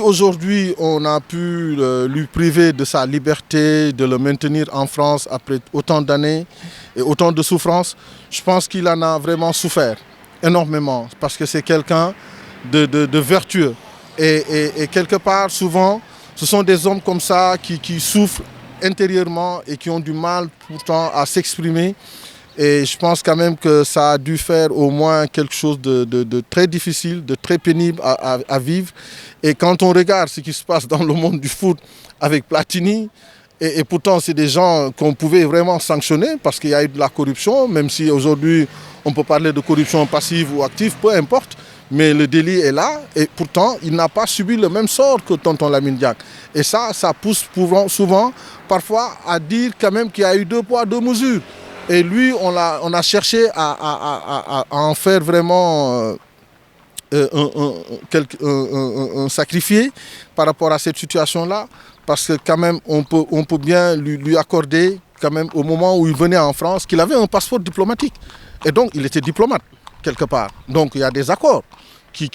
aujourd'hui on a pu lui priver de sa liberté, de le maintenir en France après autant d'années et autant de souffrances, je pense qu'il en a vraiment souffert énormément parce que c'est quelqu'un de vertueux. Et quelque part, souvent, ce sont des hommes comme ça qui souffrent intérieurement et qui ont du mal pourtant à s'exprimer. Et je pense quand même que ça a dû faire au moins quelque chose de très difficile, de très pénible à vivre. Et quand on regarde ce qui se passe dans le monde du foot avec Platini, et pourtant c'est des gens qu'on pouvait vraiment sanctionner parce qu'il y a eu de la corruption, même si aujourd'hui on peut parler de corruption passive ou active, peu importe. Mais le délit est là et pourtant il n'a pas subi le même sort que tonton Lamine Diack. Et ça pousse souvent, parfois, à dire quand même qu'il y a eu deux poids, deux mesures. Et lui, on a cherché à en faire vraiment un sacrifié par rapport à cette situation-là, parce que quand même, on peut bien lui accorder, quand même, au moment où il venait en France, qu'il avait un passeport diplomatique. Et donc, il était diplomate, quelque part. Donc, il y a des accords qui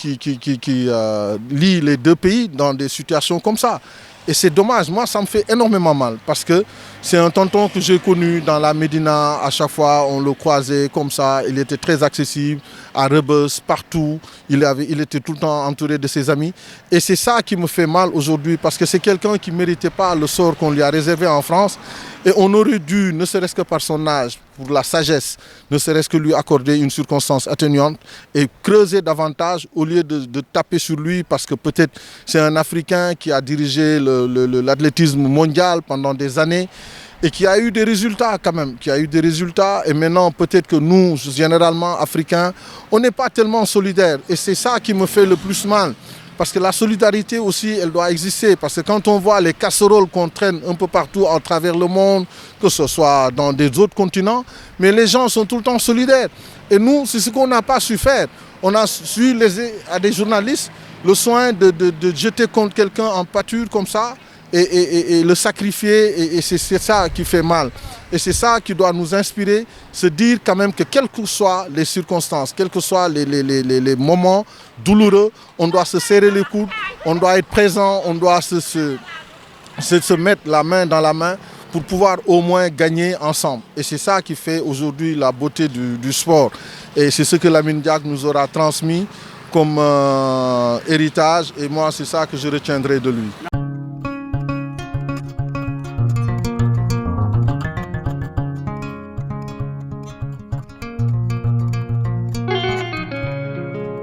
lient les deux pays dans des situations comme ça. Et c'est dommage, moi ça me fait énormément mal parce que c'est un tonton que j'ai connu dans la Médina, à chaque fois on le croisait comme ça, il était très accessible, à Rebeuss, partout, il était tout le temps entouré de ses amis. Et c'est ça qui me fait mal aujourd'hui parce que c'est quelqu'un qui ne méritait pas le sort qu'on lui a réservé en France. Et on aurait dû, ne serait-ce que par son âge, pour la sagesse, ne serait-ce que lui accorder une circonstance atténuante et creuser davantage au lieu de taper sur lui parce que peut-être c'est un Africain qui a dirigé l'athlétisme mondial pendant des années et qui a eu des résultats quand même, et maintenant peut-être que nous, généralement Africains, on n'est pas tellement solidaires et c'est ça qui me fait le plus mal. Parce que la solidarité aussi, elle doit exister. Parce que quand on voit les casseroles qu'on traîne un peu partout à travers le monde, que ce soit dans des autres continents, mais les gens sont tout le temps solidaires. Et nous, c'est ce qu'on n'a pas su faire. On a su laisser à des journalistes le soin de jeter contre quelqu'un en pâture comme ça et le sacrifier. Et c'est ça qui fait mal. Et c'est ça qui doit nous inspirer, se dire quand même que quelles que soient les circonstances, quels que soient les moments douloureux, on doit se serrer les coudes, on doit être présent, on doit se mettre la main dans la main pour pouvoir au moins gagner ensemble. Et c'est ça qui fait aujourd'hui la beauté du sport. Et c'est ce que Lamine Diack nous aura transmis comme héritage. Et moi, c'est ça que je retiendrai de lui.